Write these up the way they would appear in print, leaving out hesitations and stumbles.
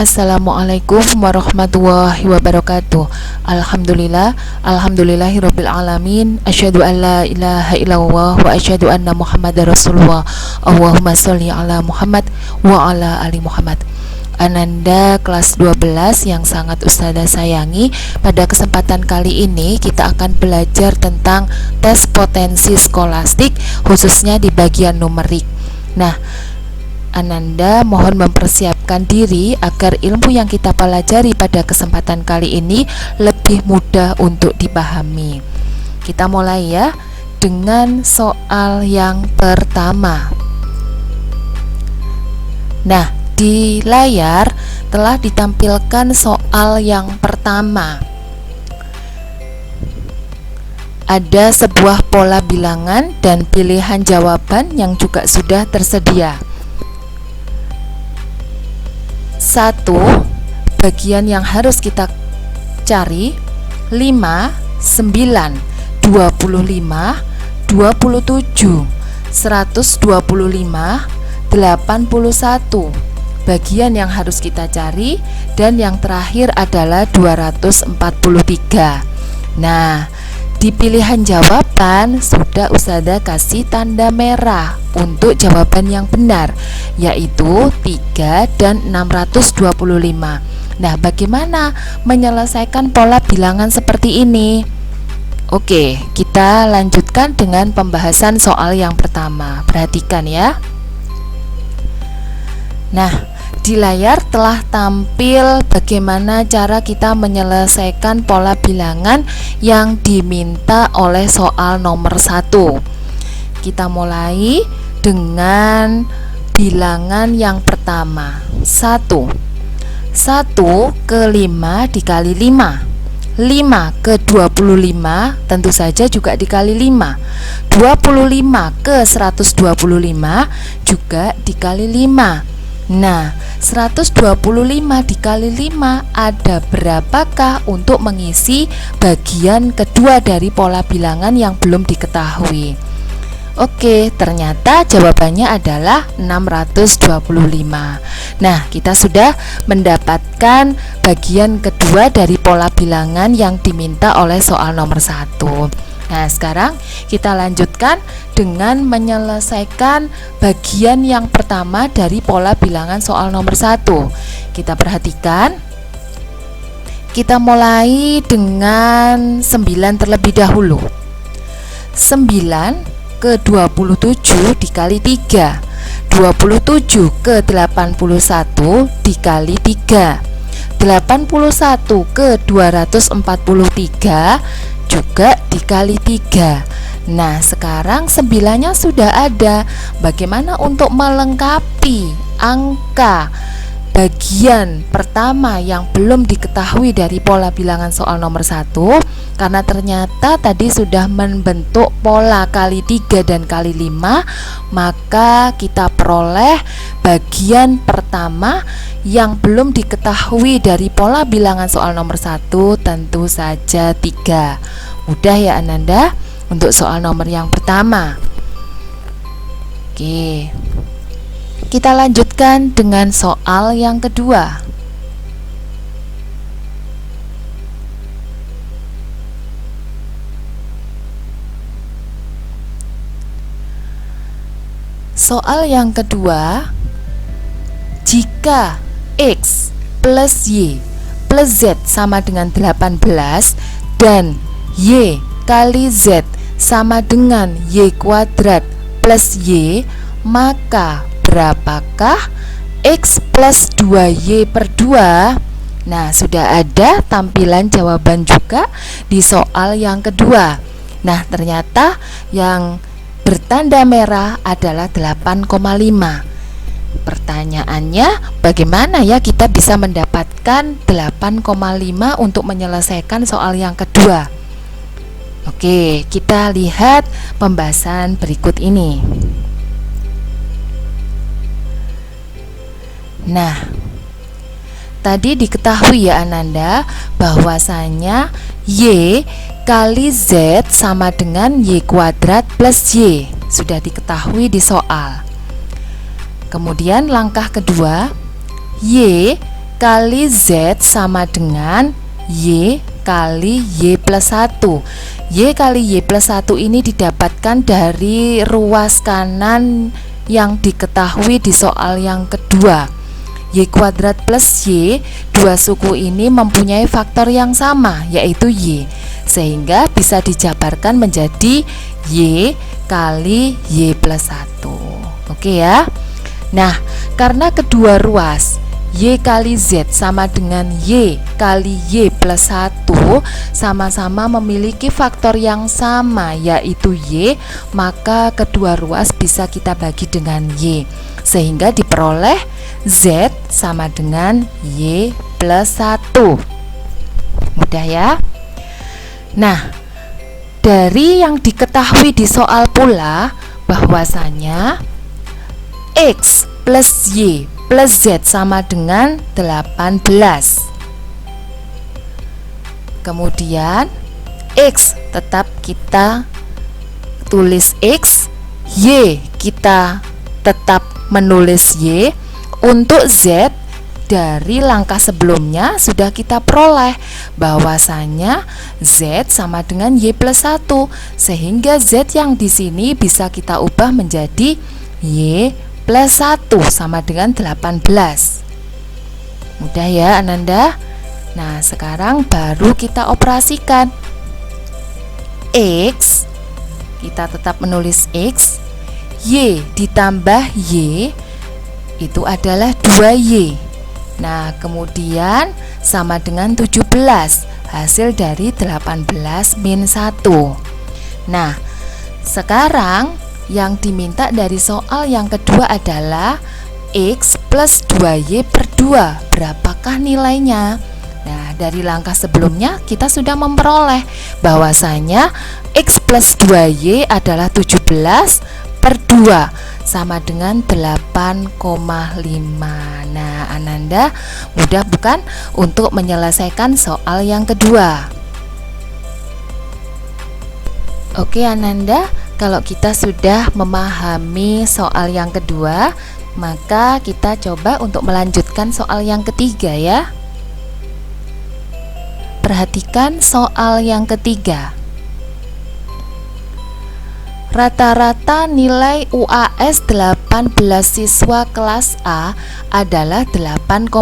Assalamualaikum warahmatullahi wabarakatuh. Alhamdulillahirabbil alamin. Asyhadu an la ilaha illallah wa asyhadu anna Muhammadar Rasulullah. Allahumma sholli ala Muhammad wa ala ali Muhammad. Ananda kelas 12 yang sangat Ustazah sayangi, pada kesempatan kali ini kita akan belajar tentang tes potensi skolastik, khususnya di bagian numerik. Nah, Ananda mohon mempersiapkan diri agar ilmu yang kita pelajari pada kesempatan kali ini lebih mudah untuk dipahami. Kita mulai ya dengan soal yang pertama. Nah, di layar telah ditampilkan soal yang pertama. Ada sebuah pola bilangan dan pilihan jawaban yang juga sudah tersedia. 1. Bagian yang harus kita cari 5, 9, 25, 27, 125, 81. Bagian yang harus kita cari, dan yang terakhir adalah 243. Nah, di pilihan jawaban sudah Ustazah kasih tanda merah untuk jawaban yang benar, yaitu 3 dan 625. Nah, bagaimana menyelesaikan pola bilangan seperti ini? Oke, kita lanjutkan dengan pembahasan soal yang pertama. Perhatikan ya. Nah, di layar telah tampil bagaimana cara kita menyelesaikan pola bilangan yang diminta oleh soal nomor 1. Kita mulai dengan bilangan yang pertama. 1 ke 5 dikali 5, 5 ke 25 tentu saja juga dikali 5, 25 ke 125 juga dikali 5. Nah, 125 dikali 5 ada berapakah untuk mengisi bagian kedua dari pola bilangan yang belum diketahui? Oke, ternyata jawabannya adalah 625. Nah, kita sudah mendapatkan bagian kedua dari pola bilangan yang diminta oleh soal nomor 1. Nah, sekarang kita lanjutkan dengan menyelesaikan bagian yang pertama dari pola bilangan soal nomor 1. Kita perhatikan. Kita mulai dengan 9 terlebih dahulu. 9 ke 27 dikali 3, 27 ke 81 dikali 3, 81 ke 243 juga dikali 3. Nah, sekarang 9-nya sudah ada. Bagaimana untuk melengkapi angka bagian pertama yang belum diketahui dari pola bilangan soal nomor 1? Karena ternyata tadi sudah membentuk pola kali 3 dan kali 5, maka kita peroleh bagian pertama yang belum diketahui dari pola bilangan soal nomor 1 tentu saja 3. Mudah ya Ananda untuk soal nomor yang pertama. Oke, kita lanjutkan dengan soal yang kedua. Soal yang kedua, jika X plus Y plus Z sama dengan 18 dan Y kali Z sama dengan Y kuadrat plus Y, maka berapakah X plus 2Y per 2? Nah, sudah ada tampilan jawaban juga di soal yang kedua. Nah, ternyata yang bertanda merah adalah 8,5. Pertanyaannya, bagaimana ya kita bisa mendapatkan 8,5 untuk menyelesaikan soal yang kedua? Oke, kita lihat pembahasan berikut ini. Nah, tadi diketahui ya Ananda bahwasanya Y kali Z sama dengan Y kuadrat plus Y. Sudah diketahui di soal. Kemudian langkah kedua, Y kali Z sama dengan Y kali Y plus 1. Y kali Y plus 1 ini didapatkan dari ruas kanan yang diketahui di soal yang kedua. Y kuadrat plus Y, dua suku ini mempunyai faktor yang sama, yaitu Y, sehingga bisa dijabarkan menjadi Y kali Y plus 1. Oke ya. Nah, karena kedua ruas Y kali Z sama dengan Y kali Y plus 1 sama-sama memiliki faktor yang sama, yaitu Y, maka kedua ruas bisa kita bagi dengan Y, sehingga diperoleh Z sama dengan Y plus 1. Mudah ya. Nah, dari yang diketahui di soal pula bahwasanya X plus Y plus Z sama dengan 18. Kemudian X tetap kita tulis X, Y kita tetap menulis Y. Untuk Z, dari langkah sebelumnya sudah kita peroleh bahwasanya Z sama dengan Y plus 1, sehingga Z yang di sini bisa kita ubah menjadi Y plus 1 sama dengan 18. Mudah ya Ananda? Nah, sekarang baru kita operasikan. X, kita tetap menulis X, Y ditambah Y itu adalah 2Y. Nah, kemudian sama dengan 17, hasil dari 18 min 1. Nah, sekarang yang diminta dari soal yang kedua adalah X plus 2Y per 2. Berapakah nilainya? Nah, dari langkah sebelumnya kita sudah memperoleh bahwasanya X plus 2Y adalah 17 per 2 sama dengan 8,5. Nah, Ananda mudah bukan untuk menyelesaikan soal yang kedua? Oke Ananda, kalau kita sudah memahami soal yang kedua, maka kita coba untuk melanjutkan soal yang ketiga ya. Perhatikan soal yang ketiga. Rata-rata nilai UAS 18 siswa kelas A adalah 8,5.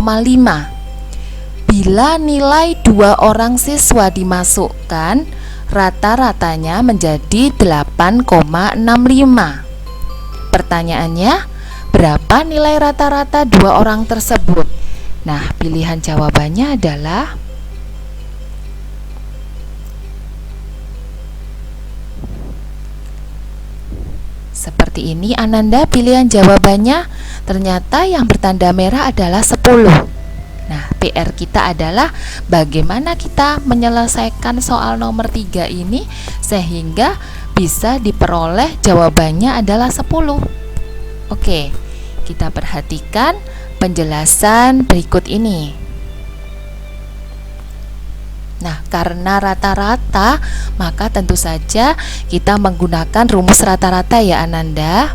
Bila nilai 2 orang siswa dimasukkan, rata-ratanya menjadi 8,65. Pertanyaannya, berapa nilai rata-rata 2 orang tersebut? Nah, pilihan jawabannya adalah seperti ini Ananda. Pilihan jawabannya ternyata yang bertanda merah adalah 10. Nah, PR kita adalah bagaimana kita menyelesaikan soal nomor 3 ini sehingga bisa diperoleh jawabannya adalah 10. Oke, kita perhatikan penjelasan berikut ini. Nah, karena rata-rata, maka tentu saja kita menggunakan rumus rata-rata ya Ananda.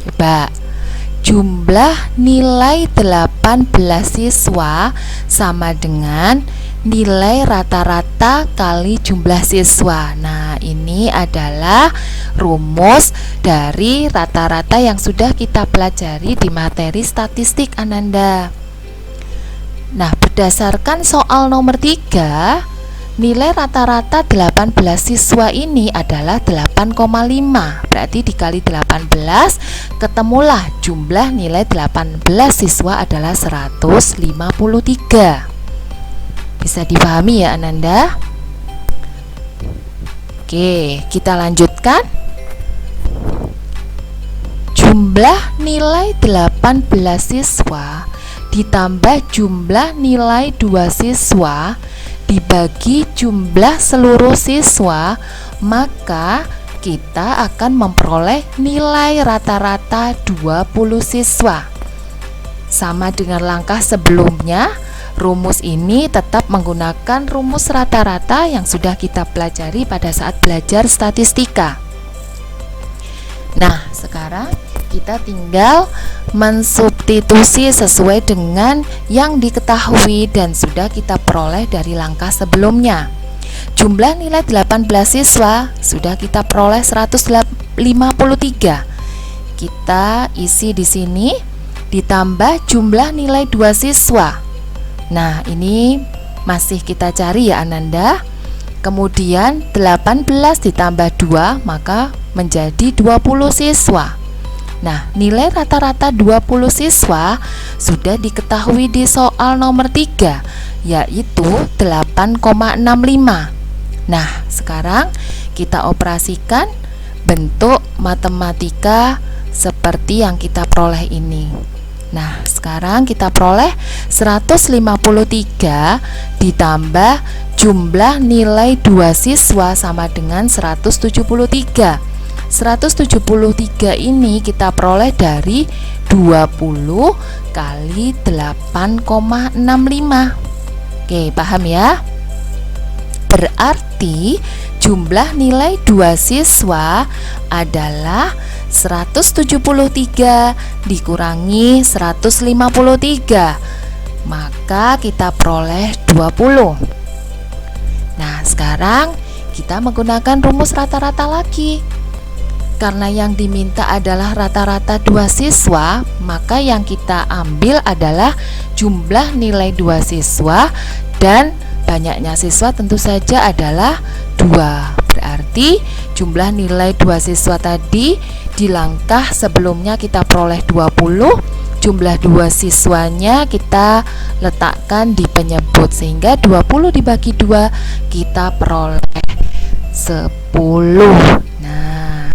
Coba, jumlah nilai 18 siswa sama dengan nilai rata-rata kali jumlah siswa. Nah, ini adalah rumus dari rata-rata yang sudah kita pelajari di materi statistik Ananda. Nah, berdasarkan soal nomor 3, nilai rata-rata 18 siswa ini adalah 8,5. Berarti dikali 18, ketemulah jumlah nilai 18 siswa adalah 153. Bisa dipahami ya Ananda? Oke, kita lanjutkan. Jumlah nilai 18 siswa ditambah jumlah nilai 2 siswa dibagi jumlah seluruh siswa, maka kita akan memperoleh nilai rata-rata 20 siswa. Sama dengan langkah sebelumnya, rumus ini tetap menggunakan rumus rata-rata yang sudah kita pelajari pada saat belajar statistika. Nah, sekarang Kita tinggal mensubstitusi sesuai dengan yang diketahui dan sudah kita peroleh dari langkah sebelumnya. Jumlah nilai 18 siswa sudah kita peroleh 153. Kita isi di sini ditambah jumlah nilai 2 siswa. Nah, ini masih kita cari ya Ananda. Kemudian 18 ditambah 2 maka menjadi 20 siswa. Nah, nilai rata-rata 20 siswa sudah diketahui di soal nomor 3, yaitu 8,65. Nah, sekarang kita operasikan bentuk matematika seperti yang kita peroleh ini. Nah, sekarang kita peroleh 153 ditambah jumlah nilai 2 siswa sama dengan 173. 173 ini kita peroleh dari 20 kali 8,65. Oke, paham ya? Berarti jumlah nilai 2 siswa adalah 173 dikurangi 153. Maka kita peroleh 20. Nah, sekarang kita menggunakan rumus rata-rata lagi. Karena yang diminta adalah rata-rata 2 siswa, maka yang kita ambil adalah jumlah nilai 2 siswa dan banyaknya siswa tentu saja adalah 2. Berarti jumlah nilai 2 siswa tadi di langkah sebelumnya kita peroleh 20, jumlah 2 siswanya kita letakkan di penyebut sehingga 20 dibagi 2 kita peroleh 10. Nah,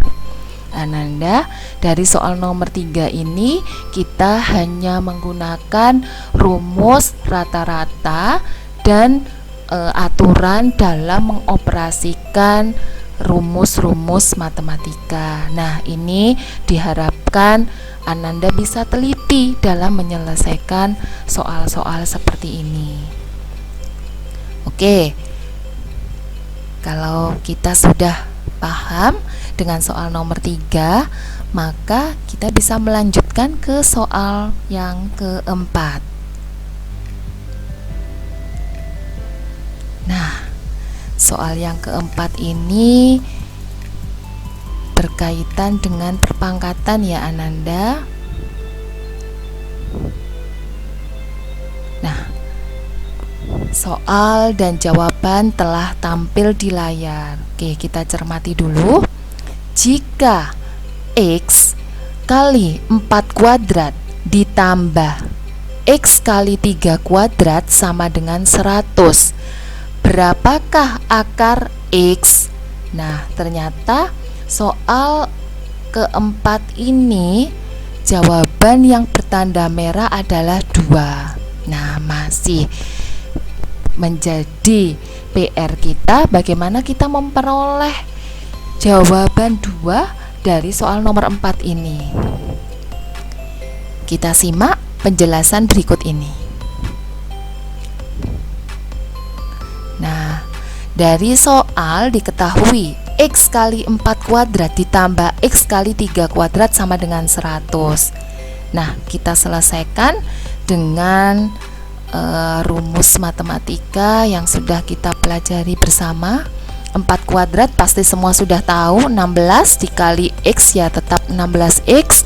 Ananda, dari soal nomor 3 ini kita hanya menggunakan rumus rata-rata dan aturan dalam mengoperasikan rumus-rumus matematika. Nah, ini diharapkan Ananda bisa teliti dalam menyelesaikan soal-soal seperti ini. Oke, kalau kita sudah paham dengan soal nomor 3, maka kita bisa melanjutkan ke soal yang keempat. Nah, soal yang keempat ini berkaitan dengan perpangkatan ya Ananda. Nah, soal dan jawaban telah tampil di layar. Oke, kita cermati dulu. Jika X kali 4 kuadrat ditambah X kali 3 kuadrat sama dengan 100, berapakah akar X? Nah, ternyata soal keempat ini jawaban yang bertanda merah adalah 2. Nah, masih menjadi PR kita bagaimana kita memperoleh jawaban 2 dari soal nomor 4 ini. Kita simak penjelasan berikut ini. Nah, dari soal diketahui X kali 4 kuadrat ditambah X kali 3 kuadrat sama dengan 100. Nah, kita selesaikan dengan rumus matematika yang sudah kita pelajari bersama. 4 kuadrat pasti semua sudah tahu, 16 dikali X ya tetap 16X.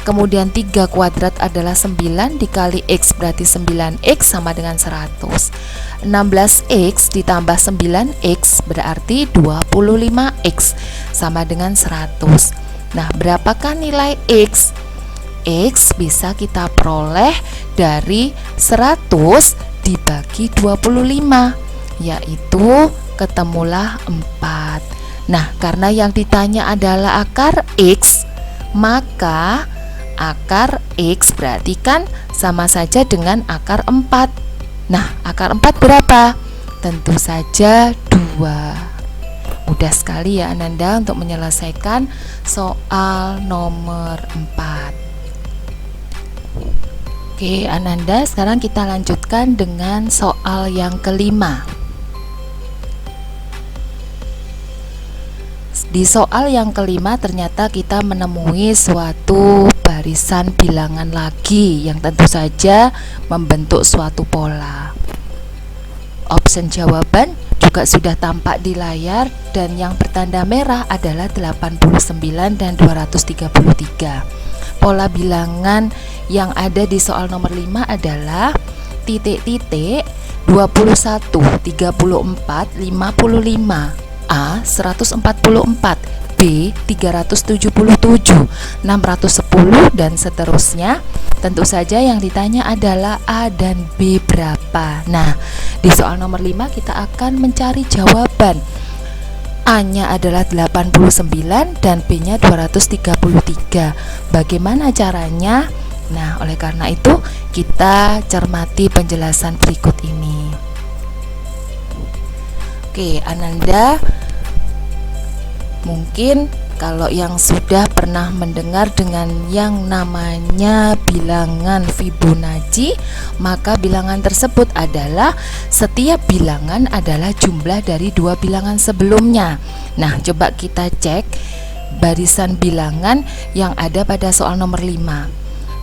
Kemudian 3 kuadrat adalah 9 dikali X berarti 9X sama dengan 100. 16X ditambah 9X berarti 25X sama dengan 100. Nah, berapakah nilai X? X bisa kita peroleh dari 100 dibagi 25, yaitu ketemulah 4. Nah, karena yang ditanya adalah akar X, maka akar X berarti kan sama saja dengan akar 4. Nah, akar 4 berapa? Tentu saja 2. Mudah sekali ya Ananda untuk menyelesaikan soal nomor 4. Oke Ananda, sekarang kita lanjutkan dengan soal yang kelima. Di soal yang kelima ternyata kita menemui suatu barisan bilangan lagi yang tentu saja membentuk suatu pola. Option jawaban juga sudah tampak di layar dan yang bertanda merah adalah 89 dan 233. Pola bilangan yang ada di soal nomor 5 adalah titik-titik 21, 34, 55, A 144, B 377, 610 dan seterusnya. Tentu saja yang ditanya adalah A dan B berapa. Nah, di soal nomor 5 kita akan mencari jawaban. A-nya adalah 89 dan B-nya 233. Bagaimana caranya? Nah, oleh karena itu kita cermati penjelasan berikut ini. Oke, Ananda mungkin kalau yang sudah pernah mendengar dengan yang namanya bilangan Fibonacci, maka bilangan tersebut adalah setiap bilangan adalah jumlah dari dua bilangan sebelumnya. Nah, coba kita cek barisan bilangan yang ada pada soal nomor 5.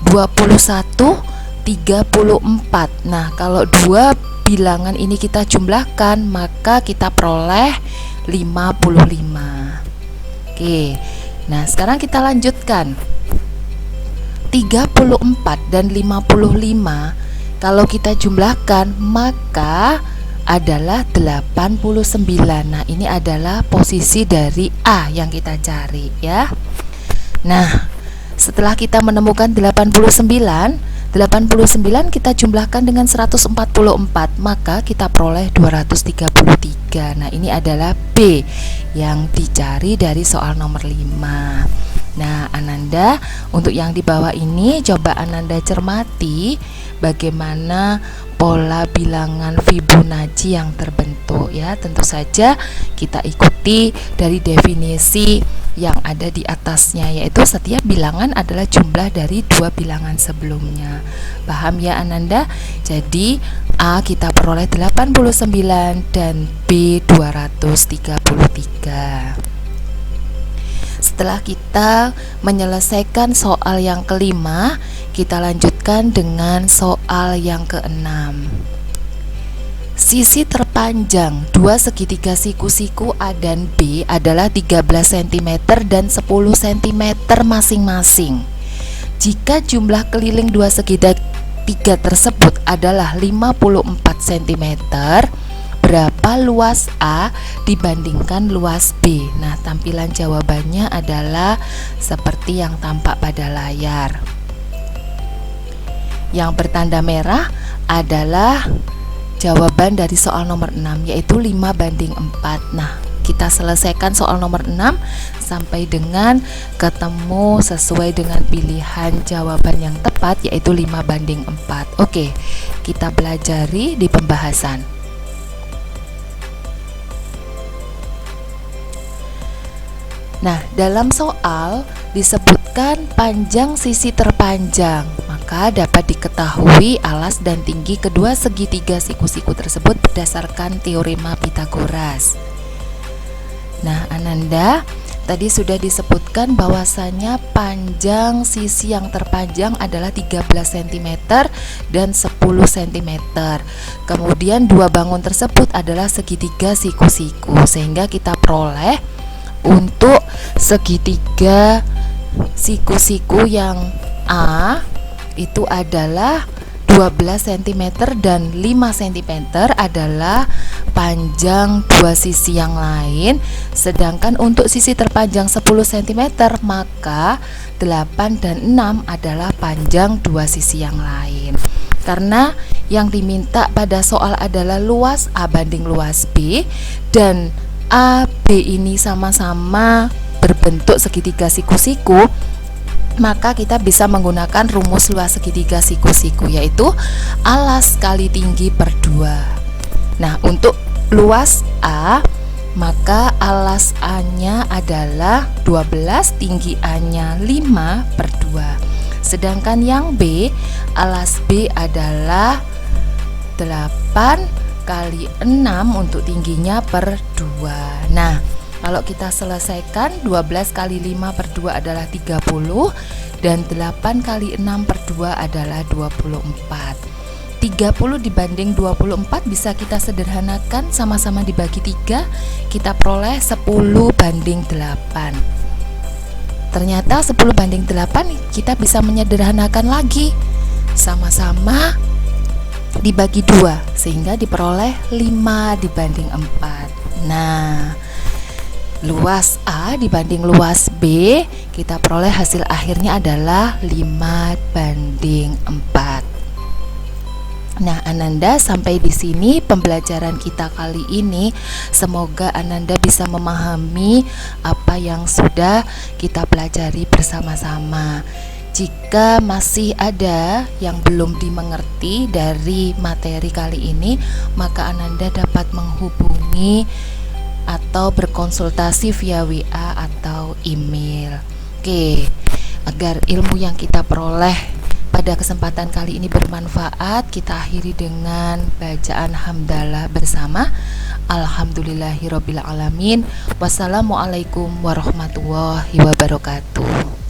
21, 34. Nah, kalau dua bilangan ini kita jumlahkan, maka kita peroleh 55. Oke, nah sekarang kita lanjutkan. 34 dan 55 kalau kita jumlahkan maka adalah 89. Nah, ini adalah posisi dari A yang kita cari ya. Nah, setelah kita menemukan 89 kita jumlahkan dengan 144, maka kita peroleh 233. Nah, ini adalah B yang dicari dari soal nomor 5. Nah, Ananda, untuk yang di bawah ini coba Ananda cermati bagaimana pola bilangan Fibonacci yang terbentuk ya. Tentu saja kita ikuti dari definisi yang ada di atasnya, yaitu setiap bilangan adalah jumlah dari dua bilangan sebelumnya. Paham ya Ananda? Jadi A kita peroleh 89 dan B 233. Setelah kita menyelesaikan soal yang kelima, kita lanjutkan dengan soal yang keenam. Sisi terpanjang dua segitiga siku-siku A dan B adalah 13 cm dan 10 cm masing-masing. Jika jumlah keliling dua segitiga tersebut adalah 54 cm, berapa luas A dibandingkan luas B? Nah, tampilan jawabannya adalah seperti yang tampak pada layar. Yang bertanda merah adalah jawaban dari soal nomor 6, yaitu 5:4. Nah, kita selesaikan soal nomor 6 sampai dengan ketemu sesuai dengan pilihan jawaban yang tepat, yaitu 5:4. Oke, kita pelajari di pembahasan. Nah, dalam soal disebutkan panjang sisi terpanjang, maka dapat diketahui alas dan tinggi kedua segitiga siku-siku tersebut berdasarkan teorema Pythagoras. Nah, Ananda, tadi sudah disebutkan bahwasanya panjang sisi yang terpanjang adalah 13 cm dan 10 cm. Kemudian dua bangun tersebut adalah segitiga siku-siku, sehingga kita peroleh untuk segitiga siku-siku yang A itu adalah 12 cm dan 5 cm adalah panjang dua sisi yang lain, sedangkan untuk sisi terpanjang 10 cm maka 8 dan 6 adalah panjang dua sisi yang lain. Karena yang diminta pada soal adalah luas A banding luas B, dan A, B ini sama-sama berbentuk segitiga siku-siku, maka kita bisa menggunakan rumus luas segitiga siku-siku, yaitu alas kali tinggi per 2. Nah, untuk luas A, maka alas A-nya adalah 12, tinggi A-nya 5 per 2. Sedangkan yang B, alas B adalah 8 kali 6 untuk tingginya per 2. Nah, kalau kita selesaikan 12 kali 5 per 2 adalah 30, dan 8 kali 6 per 2 adalah 24. 30 dibanding 24 bisa kita sederhanakan, sama-sama dibagi 3, kita peroleh 10 banding 8. Ternyata 10 banding 8 kita bisa menyederhanakan lagi, sama-sama dibagi 2 sehingga diperoleh 5 dibanding 4. Nah, luas A dibanding luas B, kita peroleh hasil akhirnya adalah 5 banding 4. Nah, Ananda, sampai di sini pembelajaran kita kali ini. Semoga Ananda bisa memahami apa yang sudah kita pelajari bersama-sama. Jika masih ada yang belum dimengerti dari materi kali ini, maka Ananda dapat menghubungi atau berkonsultasi via WA atau email. Oke, agar ilmu yang kita peroleh pada kesempatan kali ini bermanfaat, kita akhiri dengan bacaan hamdalah bersama. Alhamdulillahirobbilalamin. Wassalamualaikum warahmatullahi wabarakatuh.